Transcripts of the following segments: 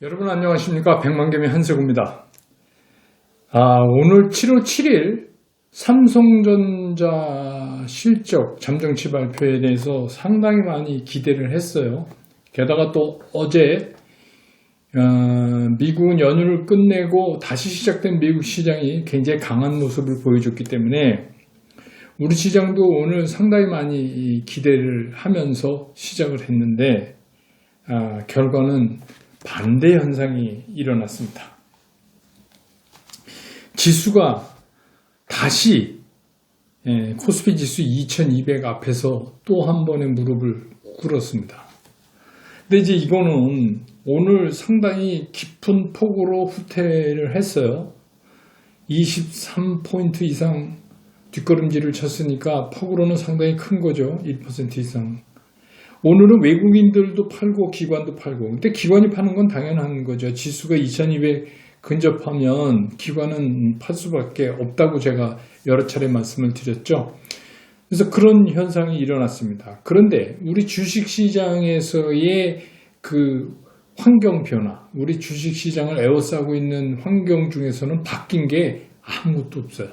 여러분 안녕하십니까? 백만개미 한세구입니다. 오늘 7월 7일 삼성전자 실적 잠정치 발표에 대해서 상당히 많이 기대를 했어요. 게다가 또 어제 미국은 연휴를 끝내고 다시 시작된 미국 시장이 굉장히 강한 모습을 보여줬기 때문에 우리 시장도 오늘 상당히 많이 기대를 하면서 시작을 했는데 결과는 반대 현상이 일어났습니다. 지수가 다시 코스피 지수 2200 앞에서 또 한 번의 무릎을 꿇었습니다. 근데 이제 이거는 오늘 상당히 깊은 폭으로 후퇴를 했어요. 23포인트 이상 뒷걸음질을 쳤으니까 폭으로는 상당히 큰 거죠. 1% 이상. 오늘은 외국인들도 팔고 기관도 팔고. 근데 기관이 파는 건 당연한 거죠. 지수가 2200 근접하면 기관은 팔 수밖에 없다고 제가 여러 차례 말씀을 드렸죠. 그래서 그런 현상이 일어났습니다. 그런데 우리 주식시장에서의 그 환경 변화, 우리 주식시장을 에워싸고 있는 환경 중에서는 바뀐 게 아무것도 없어요.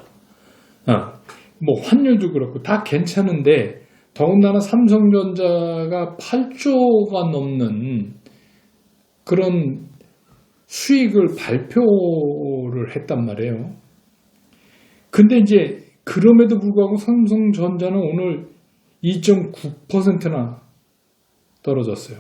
뭐 환율도 그렇고 다 괜찮은데 더군다나 삼성전자가 8조가 넘는 그런 수익을 발표를 했단 말이에요. 근데 이제 그럼에도 불구하고 삼성전자는 오늘 2.9%나 떨어졌어요.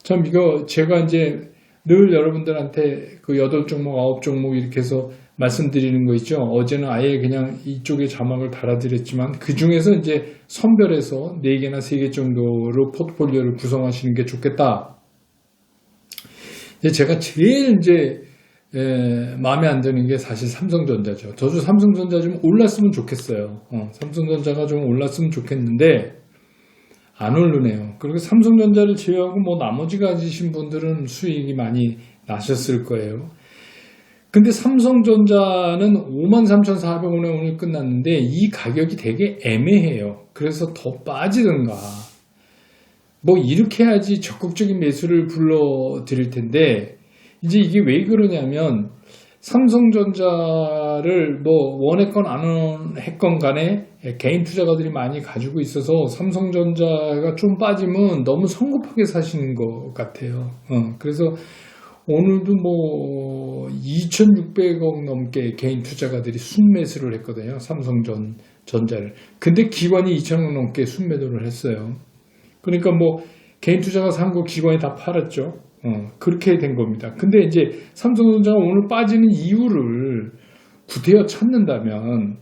참 이거 제가 이제 늘 여러분들한테 그 8종목, 9종목 이렇게 해서 말씀드리는 거 있죠. 어제는 아예 그냥 이쪽에 자막을 달아드렸지만 그 중에서 이제 선별해서 4개나 3개 정도로 포트폴리오를 구성하시는 게 좋겠다. 제가 제일 마음에 안 드는 게 사실 삼성전자죠. 저도 삼성전자 좀 올랐으면 좋겠어요. 삼성전자가 좀 올랐으면 좋겠는데 안 오르네요. 그리고 삼성전자를 제외하고 뭐 나머지 가지신 분들은 수익이 많이 나셨을 거예요. 근데 삼성전자는 53,400원에 오늘 끝났는데 이 가격이 되게 애매해요. 그래서 더 빠지든가 뭐 이렇게 해야지 적극적인 매수를 불러드릴 텐데 이제 이게 왜 그러냐면 삼성전자를 뭐 원했건 안 했건 간에 개인 투자가들이 많이 가지고 있어서 삼성전자가 좀 빠지면 너무 성급하게 사시는 것 같아요. 그래서 오늘도 뭐 2,600억 넘게 개인 투자가들이 순매수를 했거든요. 삼성전자를. 근데 기관이 2,000억 넘게 순매도를 했어요. 그러니까 뭐 개인 투자가 산 거 기관이 다 팔았죠. 그렇게 된 겁니다. 근데 이제 삼성전자가 오늘 빠지는 이유를 구태여 찾는다면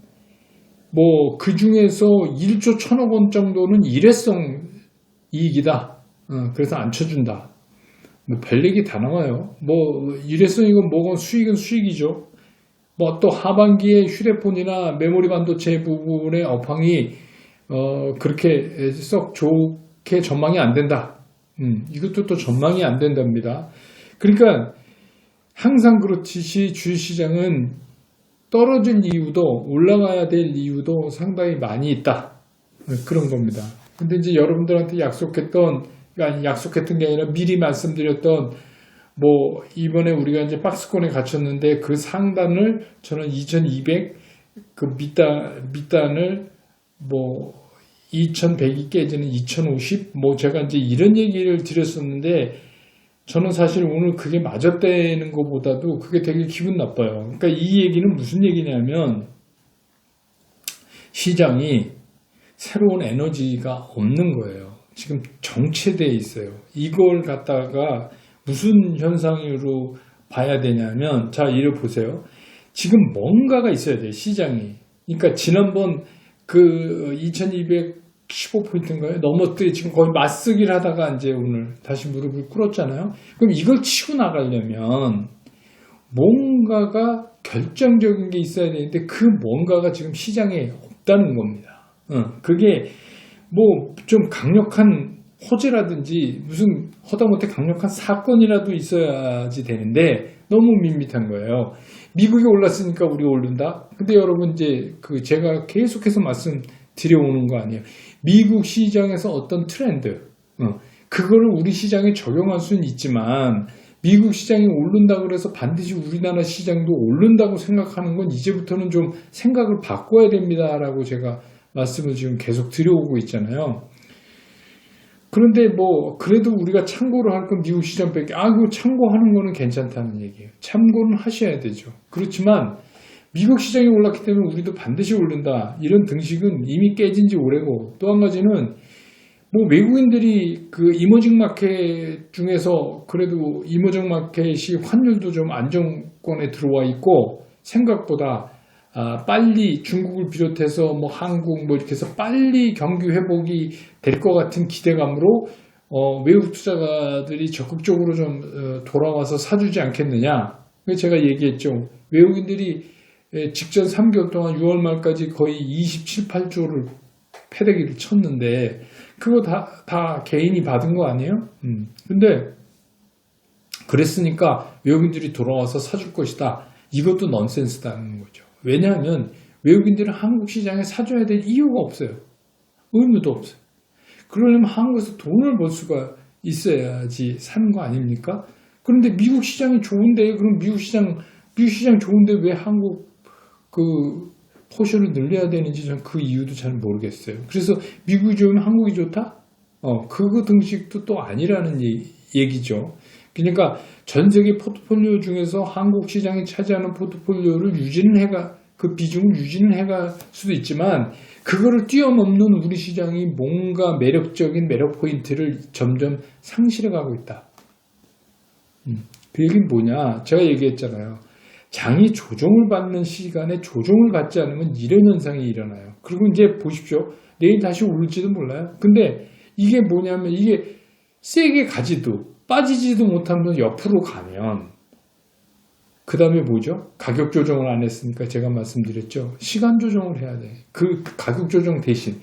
뭐 그 중에서 1조 1,000억 원 정도는 일회성 이익이다. 그래서 안 쳐준다. 뭐 별 얘기 다 나와요. 뭐 일회성이건 뭐건 수익은 수익이죠. 뭐 또 하반기에 휴대폰이나 메모리 반도체 부분의 업황이 그렇게 썩 좋게 전망이 안 된다. 이것도 또 전망이 안 된답니다. 그러니까 항상 그렇듯이 주식시장은 떨어질 이유도 올라가야 될 이유도 상당히 많이 있다. 그런 겁니다. 근데 이제 여러분들한테 약속했던 게 아니라 미리 말씀드렸던 뭐 이번에 우리가 이제 박스권에 갇혔는데 그 상단을 저는 2200 그 밑단을 뭐 2100이 깨지는 2050 뭐 제가 이제 이런 얘기를 드렸었는데 저는 사실 오늘 그게 맞았다는 것보다도 그게 되게 기분 나빠요. 그러니까 이 얘기는 무슨 얘기냐면 시장이 새로운 에너지가 없는 거예요. 지금 정체되어 있어요. 이걸 갖다가 무슨 현상으로 봐야 되냐면 자 이를 보세요. 지금 뭔가가 있어야 돼요. 시장이. 그러니까 지난번 그 2215포인트인가요? 넘었더니 지금 거의 맞서기를 하다가 이제 오늘 다시 무릎을 꿇었잖아요. 그럼 이걸 치고 나가려면 뭔가가 결정적인 게 있어야 되는데 그 뭔가가 지금 시장에 없다는 겁니다. 그게 뭐 좀 강력한 호재라든지 무슨 허다못해 강력한 사건이라도 있어야지 되는데 너무 밋밋한 거예요. 미국이 올랐으니까 우리가 오른다? 근데 여러분 이제 그 제가 계속해서 말씀드려오는 거 아니에요. 미국 시장에서 어떤 트렌드, 그거를 우리 시장에 적용할 수는 있지만 미국 시장이 오른다고 그래서 반드시 우리나라 시장도 오른다고 생각하는 건 이제부터는 좀 생각을 바꿔야 됩니다라고 제가 말씀을 지금 계속 드려오고 있잖아요. 그런데 뭐 그래도 우리가 참고로 할 건 미국 시장밖에 그 참고하는 거는 괜찮다는 얘기예요. 참고는 하셔야 되죠. 그렇지만 미국 시장이 올랐기 때문에 우리도 반드시 오른다. 이런 등식은 이미 깨진 지 오래고 또 한 가지는 뭐 외국인들이 그 이머징 마켓 중에서 그래도 이머징 마켓이 환율도 좀 안정권에 들어와 있고 생각보다 빨리 중국을 비롯해서 뭐 한국 뭐 이렇게 해서 빨리 경기 회복이 될 것 같은 기대감으로 외국 투자가들이 적극적으로 좀 돌아와서 사주지 않겠느냐. 제가 얘기했죠. 외국인들이 직전 3개월 동안 6월 말까지 거의 27, 8조를 패대기를 쳤는데 그거 다 개인이 받은 거 아니에요? 근데 그랬으니까 외국인들이 돌아와서 사줄 것이다. 이것도 넌센스다는 거죠. 왜냐하면 외국인들은 한국 시장에 사줘야 될 이유가 없어요. 의무도 없어요. 그러려면 한국에서 돈을 벌 수가 있어야지 사는 거 아닙니까? 그런데 미국 시장이 좋은데 그럼 미국 시장 좋은데 왜 한국 그 포션을 늘려야 되는지 저는 그 이유도 잘 모르겠어요. 그래서 미국이 좋으면 한국이 좋다? 그거 등식도 또 아니라는 얘기죠. 그러니까 전 세계 포트폴리오 중에서 한국 시장이 차지하는 포트폴리오를 그 비중을 유지는 해갈 수도 있지만 그거를 뛰어넘는 우리 시장이 뭔가 매력적인 매력 포인트를 점점 상실해가고 있다. 그 얘기는 뭐냐? 제가 얘기했잖아요. 장이 조정을 받는 시간에 조정을 받지 않으면 이런 현상이 일어나요. 그리고 이제 보십시오. 내일 다시 오를지도 몰라요. 근데 이게 뭐냐면 이게 세게 가지도 빠지지도 못하면 옆으로 가면 그 다음에 뭐죠? 가격 조정을 안 했으니까 제가 말씀드렸죠. 시간 조정을 해야 돼. 그 가격 조정 대신.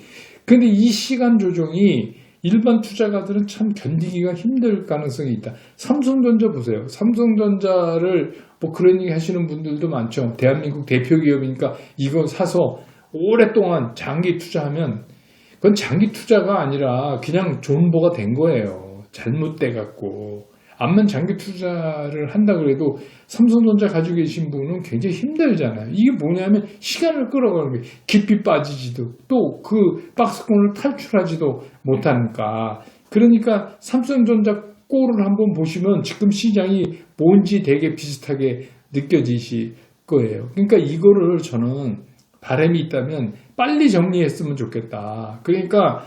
근데 이 시간 조정이 일반 투자가들은 참 견디기가 힘들 가능성이 있다. 삼성전자 보세요. 삼성전자를 뭐 그런 얘기 하시는 분들도 많죠. 대한민국 대표 기업이니까 이거 사서 오랫동안 장기 투자하면 그건 장기 투자가 아니라 그냥 존버가 된 거예요. 잘못돼 갖고. 암만 장기 투자를 한다 그래도 삼성전자 가지고 계신 분은 굉장히 힘들잖아요. 이게 뭐냐면 시간을 끌어가는 거예요. 깊이 빠지지도 또 그 박스권을 탈출하지도 못하니까. 그러니까 삼성전자 꼴을 한번 보시면 지금 시장이 뭔지 되게 비슷하게 느껴지실 거예요. 그러니까 이거를 저는 바람이 있다면 빨리 정리했으면 좋겠다. 그러니까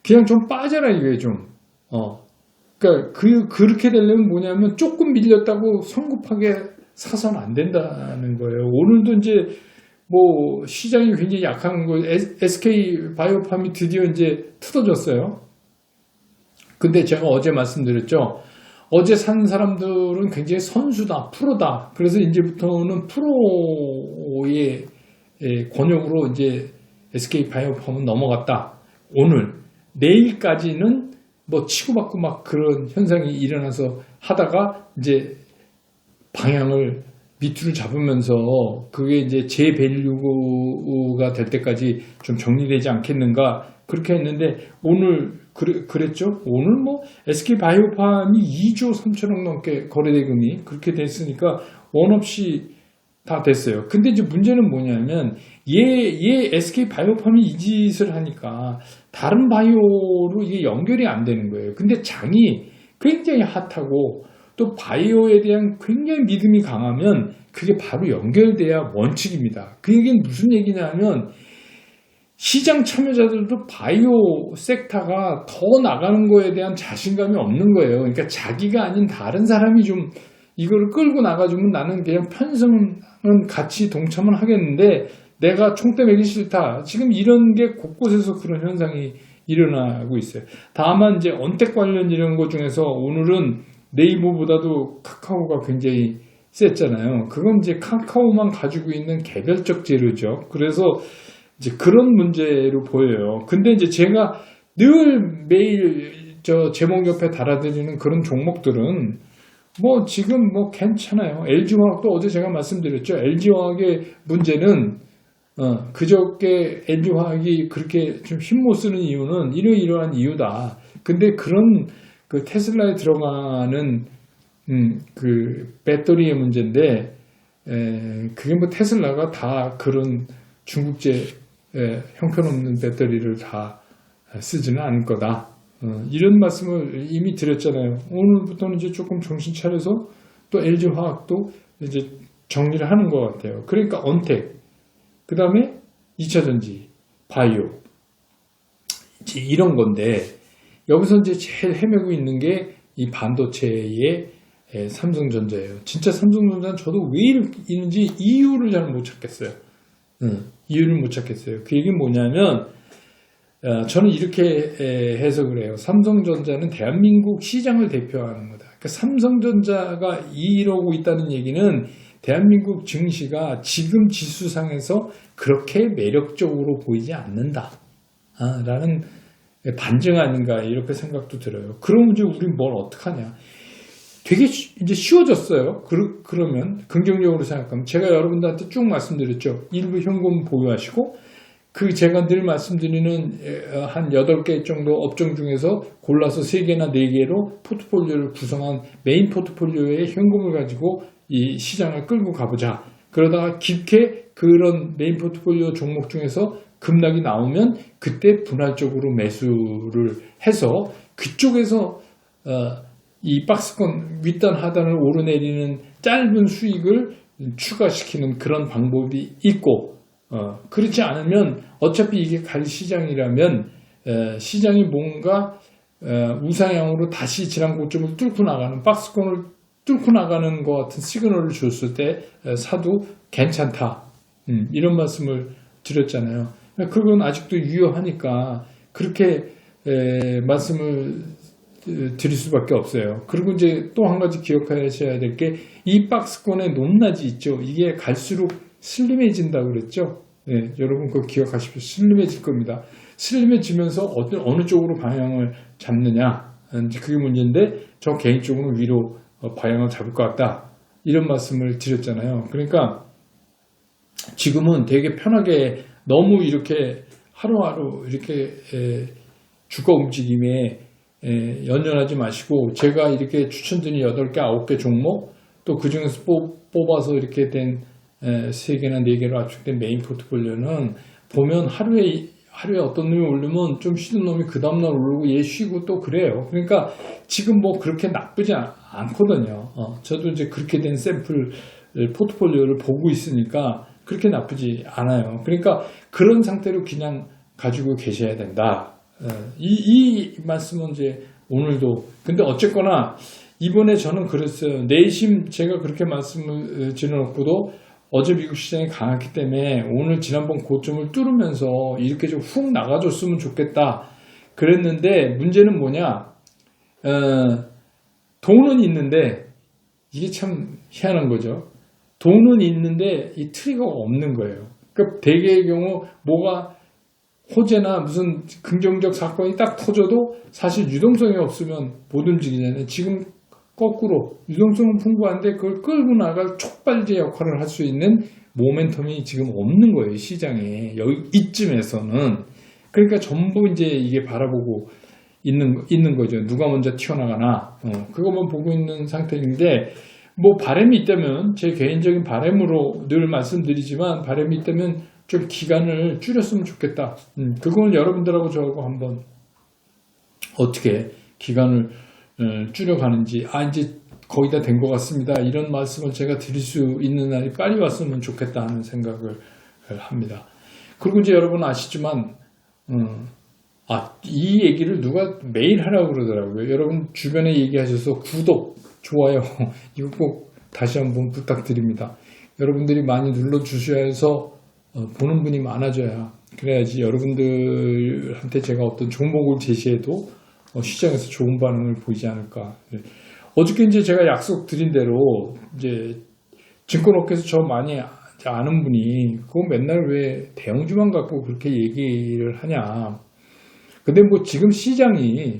그냥 좀 빠져라 이거예요. 좀. 그러니까 그렇게 되려면 뭐냐면 조금 밀렸다고 성급하게 사서는 안 된다는 거예요. 오늘도 이제 뭐 시장이 굉장히 약한 거 SK 바이오팜이 드디어 이제 뜯어졌어요. 근데 제가 어제 말씀드렸죠. 어제 산 사람들은 굉장히 선수다, 프로다. 그래서 이제부터는 프로의 권역으로 이제 SK 바이오팜은 넘어갔다. 오늘 내일까지는 뭐 치고받고 막 그런 현상이 일어나서 하다가 이제 방향을 밑으로 잡으면서 그게 이제 재밸류가 될 때까지 좀 정리되지 않겠는가 그렇게 했는데 오늘 그랬죠. 오늘 뭐 SK 바이오팜이 2조 3천억 넘게 거래대금이 그렇게 됐으니까 원 없이 다 됐어요. 근데 이제 문제는 뭐냐면 얘 SK 바이오팜이 이 짓을 하니까 다른 바이오로 이게 연결이 안 되는 거예요. 근데 장이 굉장히 핫하고 또 바이오에 대한 굉장히 믿음이 강하면 그게 바로 연결돼야 원칙입니다. 그 얘기는 무슨 얘기냐면 시장 참여자들도 바이오 섹터가 더 나가는 거에 대한 자신감이 없는 거예요. 그러니까 자기가 아닌 다른 사람이 좀 이거를 끌고 나가주면 나는 그냥 편성은 같이 동참을 하겠는데 내가 총대 매기 싫다. 지금 이런 게 곳곳에서 그런 현상이 일어나고 있어요. 다만 이제 언택 관련 이런 것 중에서 오늘은 네이버보다도 카카오가 굉장히 셌잖아요. 그건 이제 카카오만 가지고 있는 개별적 재료죠. 그래서 이제 그런 문제로 보여요. 근데 이제 제가 늘 매일 저 제목 옆에 달아드리는 그런 종목들은 뭐 지금 뭐 괜찮아요. LG화학도 어제 제가 말씀드렸죠. LG화학의 문제는 그저께 LG화학이 그렇게 좀 힘 못 쓰는 이유는 이러이러한 이유다. 근데 그런 그 테슬라에 들어가는 그 배터리의 문제인데 그게 뭐 테슬라가 다 그런 중국제 형편없는 배터리를 다 쓰지는 않을 거다. 이런 말씀을 이미 드렸잖아요. 오늘부터는 이제 조금 정신 차려서 또 LG화학도 이제 정리를 하는 것 같아요. 그러니까 언택, 그 다음에 2차전지, 바이오, 이제 이런 건데 여기서 이제 제일 헤매고 있는 게 이 반도체의 삼성전자예요. 진짜 삼성전자는 저도 왜 이런지 이유를 잘 못 찾겠어요. 이유를 못 찾겠어요. 그 얘기는 뭐냐면 저는 이렇게 해석을 해요. 삼성전자는 대한민국 시장을 대표하는 거다. 그러니까 삼성전자가 이러고 있다는 얘기는 대한민국 증시가 지금 지수상에서 그렇게 매력적으로 보이지 않는다. 라는 반증 아닌가 이렇게 생각도 들어요. 그럼 이제 우린 뭘 어떡하냐. 되게 이제 쉬워졌어요. 그러면 긍정적으로 생각하면 제가 여러분들한테 쭉 말씀드렸죠. 일부 현금 보유하시고 그 제가 늘 말씀드리는 한 8개 정도 업종 중에서 골라서 3개나 4개로 포트폴리오를 구성한 메인 포트폴리오의 현금을 가지고 이 시장을 끌고 가보자. 그러다가 깊게 그런 메인 포트폴리오 종목 중에서 급락이 나오면 그때 분할적으로 매수를 해서 그쪽에서 이 박스권 윗단 하단을 오르내리는 짧은 수익을 추가시키는 그런 방법이 있고 그렇지 않으면 어차피 이게 갈 시장이라면 시장이 뭔가 우상향으로 다시 지난 고점을 뚫고 나가는 박스권을 뚫고 나가는 것 같은 시그널을 줬을 때 사도 괜찮다. 이런 말씀을 드렸잖아요. 그건 아직도 유효하니까 그렇게 말씀을 드릴 수밖에 없어요. 그리고 이제 또 한 가지 기억하셔야 될 게 이 박스권의 높낮이 있죠. 이게 갈수록 슬림해진다고 그랬죠. 네, 여러분 그거 기억하십시오. 슬림해질 겁니다. 슬림해지면서 어느 쪽으로 방향을 잡느냐 이제 그게 문제인데 저 개인적으로 위로 방향을 잡을 것 같다. 이런 말씀을 드렸잖아요. 그러니까 지금은 되게 편하게 너무 이렇게 하루하루 이렇게 주가 움직임에 연연하지 마시고 제가 이렇게 추천드린 8개, 9개 종목 또 그 중에서 뽑아서 이렇게 된 3개나 4개로 압축된 메인 포트폴리오는 보면 하루에 어떤 놈이 오르면 좀 쉬는 놈이 그 다음날 오르고 얘 쉬고 또 그래요. 그러니까 지금 뭐 그렇게 나쁘지 않거든요. 저도 이제 그렇게 된 샘플 포트폴리오를 보고 있으니까 그렇게 나쁘지 않아요. 그러니까 그런 상태로 그냥 가지고 계셔야 된다. 이 말씀은 이제 오늘도 근데 어쨌거나 이번에 저는 그랬어요. 내심 제가 그렇게 말씀을 드려놓고도 어제 미국 시장이 강했기 때문에 오늘 지난번 고점을 뚫으면서 이렇게 좀 훅 나가줬으면 좋겠다 그랬는데 문제는 뭐냐 돈은 있는데 이게 참 희한한 거죠. 돈은 있는데 이 트리거가 없는 거예요. 그러니까 대개의 경우 뭐가 호재나 무슨 긍정적 사건이 딱 터져도 사실 유동성이 없으면 못 움직이잖아요. 지금 거꾸로 유동성은 풍부한데 그걸 끌고 나갈 촉발제 역할을 할 수 있는 모멘텀이 지금 없는 거예요. 시장에. 이쯤에서는. 그러니까 전부 이제 이게 바라보고 있는 거죠. 누가 먼저 튀어나가나. 그것만 보고 있는 상태인데 뭐 바람이 있다면 제 개인적인 바람으로 늘 말씀드리지만 바람이 있다면 좀 기간을 줄였으면 좋겠다. 그걸 여러분들하고 저하고 한번 어떻게 기간을 줄여가는지 이제 거의 다 된 것 같습니다. 이런 말씀을 제가 드릴 수 있는 날이 빨리 왔으면 좋겠다 하는 생각을 합니다. 그리고 이제 여러분 아시지만 이 얘기를 누가 매일 하라고 그러더라고요. 여러분 주변에 얘기하셔서 구독, 좋아요 이거 꼭 다시 한번 부탁드립니다. 여러분들이 많이 눌러주셔야 해서 보는 분이 많아져야 그래야지 여러분들한테 제가 어떤 종목을 제시해도 시장에서 좋은 반응을 보이지 않을까. 어저께 이제 제가 약속드린 대로 이제 증권업계에서 저 많이 아는 분이 그거 맨날 왜 대형주만 갖고 그렇게 얘기를 하냐. 근데 뭐 지금 시장이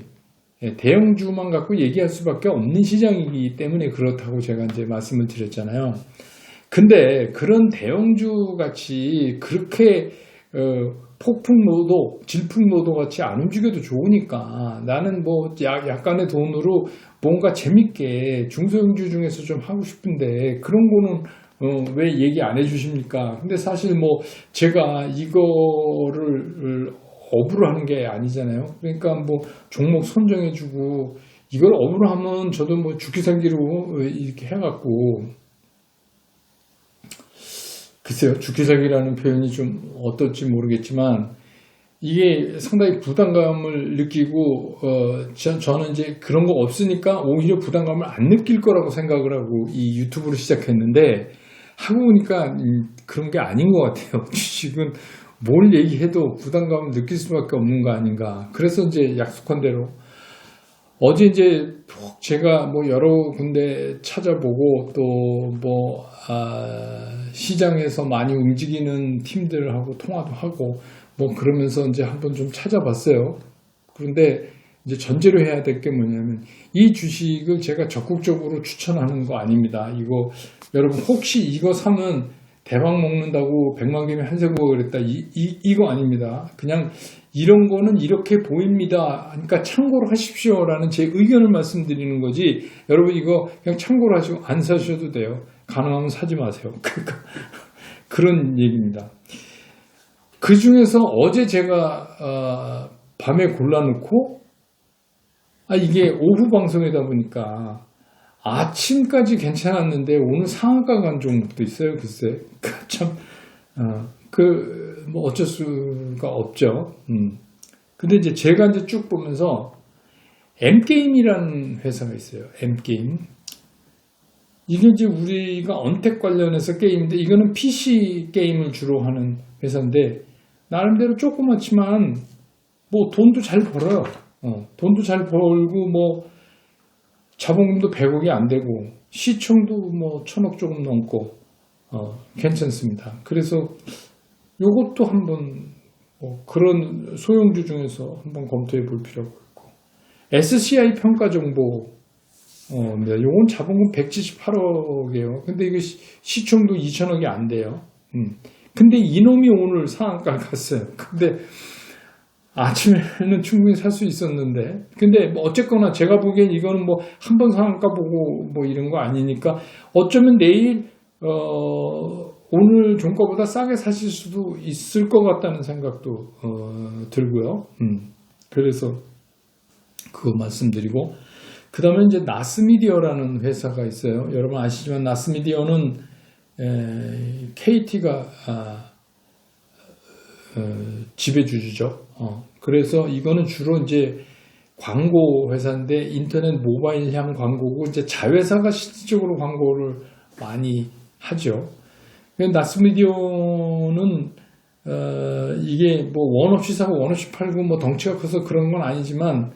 대형주만 갖고 얘기할 수밖에 없는 시장이기 때문에 그렇다고 제가 이제 말씀을 드렸잖아요. 근데 그런 대형주 같이 그렇게 폭풍로도, 질풍노도 같이 안 움직여도 좋으니까 나는 뭐 약간의 돈으로 뭔가 재밌게 중소형주 중에서 좀 하고 싶은데 그런 거는 왜 얘기 안 해주십니까? 근데 사실 뭐 제가 이거를 업으로 하는 게 아니잖아요. 그러니까 뭐 종목 선정해주고 이걸 업으로 하면 저도 뭐 죽기 살기로 이렇게 해갖고 글쎄요, 죽기 살기라는 표현이 좀 어떨지 모르겠지만 이게 상당히 부담감을 느끼고 저는 이제 그런 거 없으니까 오히려 부담감을 안 느낄 거라고 생각을 하고 이 유튜브를 시작했는데 하고 보니까 그런 게 아닌 것 같아요. 주식은 뭘 얘기해도 부담감을 느낄 수밖에 없는 거 아닌가. 그래서 이제 약속한 대로 어제 이제 제가 뭐 여러 군데 찾아보고 또 뭐 시장에서 많이 움직이는 팀들하고 통화도 하고 뭐 그러면서 이제 한번 좀 찾아봤어요. 그런데 이제 전제로 해야 될 게 뭐냐면 이 주식을 제가 적극적으로 추천하는 거 아닙니다. 이거 여러분 혹시 이거 사면 대박 먹는다고 100만 개면 한세구가 그랬다. 이거 아닙니다. 그냥 이런 거는 이렇게 보입니다. 그러니까 참고로 하십시오라는 제 의견을 말씀드리는 거지. 여러분 이거 그냥 참고로 하시고 안 사셔도 돼요. 가능하면 사지 마세요. 그러니까 그런 얘기입니다. 그 중에서 어제 제가 밤에 골라놓고 이게 오후 방송이다 보니까 아침까지 괜찮았는데 오늘 상한가 간 종목도 있어요. 글쎄 참 뭐 어쩔 수가 없죠. 근데 이제 제가 이제 쭉 보면서 M게임이라는 회사가 있어요. M게임. 이게 이제 우리가 언택 관련해서 게임인데 이거는 PC 게임을 주로 하는 회사인데 나름대로 조그맣지만 뭐 돈도 잘 벌어요. 돈도 잘 벌고 뭐 자본금도 100억이 안 되고 시총도 뭐 1000억 조금 넘고 괜찮습니다. 그래서 요것도 한번 그런 소형주 중에서 한번 검토해 볼 필요가 있고 SCI 평가 정보 요건 자본금 178억이에요. 근데 이거 시총도 2000억이 안 돼요. 근데 이놈이 오늘 상한가를 갔어요. 근데 아침에는 충분히 살 수 있었는데 근데 뭐 어쨌거나 제가 보기엔 이거는 뭐 한 번 상한가 보고 뭐 이런 거 아니니까 어쩌면 내일 오늘 종가보다 싸게 사실 수도 있을 것 같다는 생각도 들고요. 그래서 그거 말씀드리고 그 다음에 이제 나스미디어라는 회사가 있어요. 여러분 아시지만 나스미디어는 KT가 지배주주죠. 그래서 이거는 주로 이제 광고 회사인데 인터넷 모바일향 광고고 이제 자회사가 실질적으로 광고를 많이 하죠. 나스미디어는 이게 뭐 원 없이 사고 원 없이 팔고 뭐 덩치가 커서 그런 건 아니지만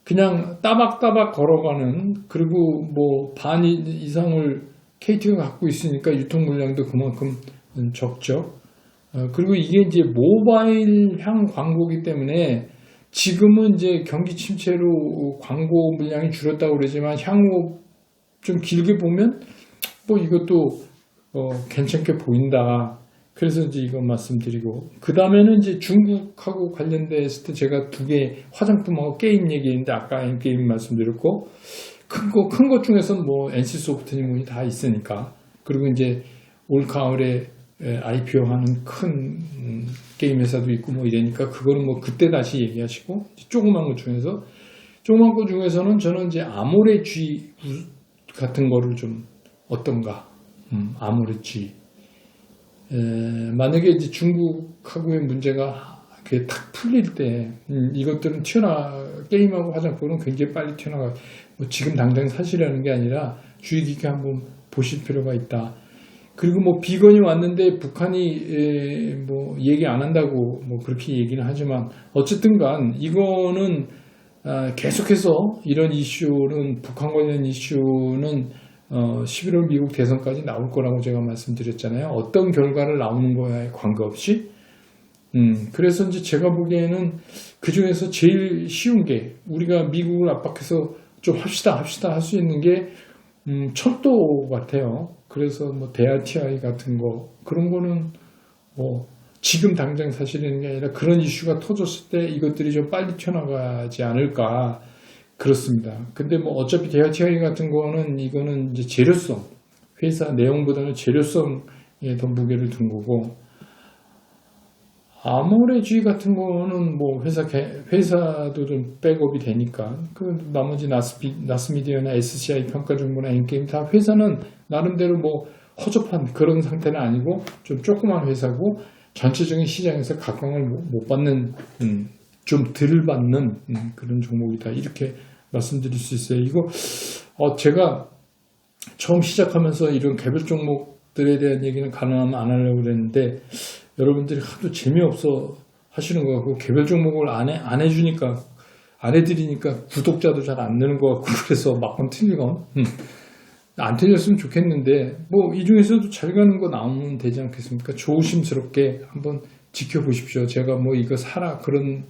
그냥 따박따박 걸어가는 그리고 뭐 반 이상을 KT가 갖고 있으니까 유통 물량도 그만큼 적죠. 그리고 이게 이제 모바일향 광고이기 때문에 지금은 이제 경기 침체로 광고 물량이 줄었다고 그러지만 향후 좀 길게 보면 뭐 이것도 괜찮게 보인다. 그래서 이제 이거 말씀드리고 그 다음에는 이제 중국하고 관련돼서 제가 두 개 화장품하고 게임 얘기했는데 아까 게임 말씀드렸고 큰 것 중에서는 뭐 NC소프트니 뭐니 다 있으니까 그리고 이제 올 가을에 IPO 하는 큰 게임 회사도 있고 뭐 이러니까 그거는 뭐 그때 다시 얘기하시고 조그만 것 중에서는 저는 이제 아모레 G 같은 거를 좀 어떤가 아모레 G 만약에 이제 중국하고의 문제가 그게 탁 풀릴 때 이것들은 게임하고 화장품은 굉장히 빨리 튀어나가 뭐 지금 당장 사시려는 게 아니라 주의 깊게 한번 보실 필요가 있다. 그리고 뭐 비건이 왔는데 북한이 뭐 얘기 안 한다고 뭐 그렇게 얘기는 하지만 어쨌든 간 이거는 계속해서 이런 이슈는 북한 관련 이슈는 11월 미국 대선까지 나올 거라고 제가 말씀드렸잖아요. 어떤 결과를 나오는 거에 관계없이 그래서 이제 제가 보기에는 그 중에서 제일 쉬운 게 우리가 미국을 압박해서 좀 합시다 할 수 있는 게 철도 같아요. 그래서 뭐 대아TI 같은 거 그런 거는 뭐 지금 당장 사시는 게 아니라 그런 이슈가 터졌을 때 이것들이 좀 빨리 튀어나가지 않을까 그렇습니다. 근데 뭐 어차피 대화치기 같은 거는 이거는 이제 재료성, 회사 내용보다는 재료성에 더 무게를 둔 거고, 아모레주의 같은 거는 뭐 회사도 좀 백업이 되니까 그 나머지 나스미디어나 SCI 평가정보나 엔게임 다 회사는 나름대로 뭐 허접한 그런 상태는 아니고 좀 조그만 회사고 전체적인 시장에서 각광을 못 받는 좀 덜 받는 그런 종목이다 이렇게 말씀드릴 수 있어요. 이거 제가 처음 시작하면서 이런 개별 종목들에 대한 얘기는 가능하면 안 하려고 그랬는데 여러분들이 하도 재미없어 하시는 것 같고 개별 종목을 안 해주니까 안 해드리니까 구독자도 잘 안 느는 것 같고 그래서 막건 틀리건 안 틀렸으면 좋겠는데 뭐 이 중에서도 잘 가는 거 나오면 되지 않겠습니까? 조심스럽게 한번 지켜보십시오. 제가 뭐 이거 사라 그런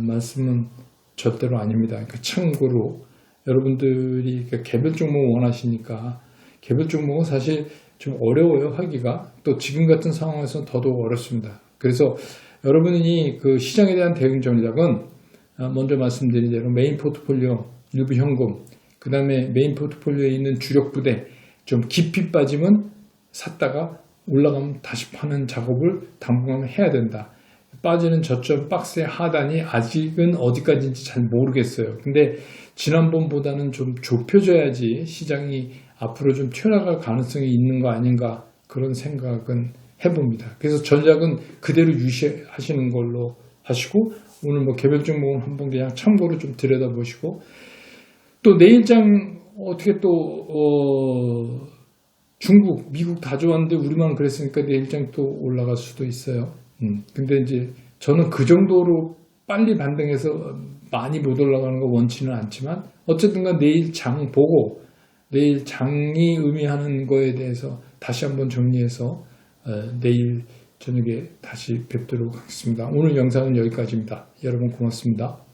말씀은 절대로 아닙니다. 그러니까 참고로 여러분들이 개별 종목 원하시니까 개별 종목은 사실 좀 어려워요 하기가. 또 지금 같은 상황에서는 더더욱 어렵습니다. 그래서 여러분이 그 시장에 대한 대응 전략은 먼저 말씀드린 대로 메인 포트폴리오 일부 현금, 그 다음에 메인 포트폴리오에 있는 주력 부대 좀 깊이 빠지면 샀다가 올라가면 다시 파는 작업을 당분간 해야 된다. 빠지는 저점 박스의 하단이 아직은 어디까지인지 잘 모르겠어요. 근데 지난번보다는 좀 좁혀져야지 시장이 앞으로 좀 튀어나갈 가능성이 있는 거 아닌가 그런 생각은 해봅니다. 그래서 전략은 그대로 유지하시는 걸로 하시고 오늘 뭐 개별 종목은 한번 그냥 참고로 좀 들여다보시고 또 내일장 어떻게 또 중국, 미국 다 좋았는데 우리만 그랬으니까 내일장 또 올라갈 수도 있어요. 근데 이제 저는 그 정도로 빨리 반등해서 많이 못 올라가는 거 원치는 않지만 어쨌든 간 내일 장 보고 내일 장이 의미하는 거에 대해서 다시 한번 정리해서 내일 저녁에 다시 뵙도록 하겠습니다. 오늘 영상은 여기까지입니다. 여러분 고맙습니다.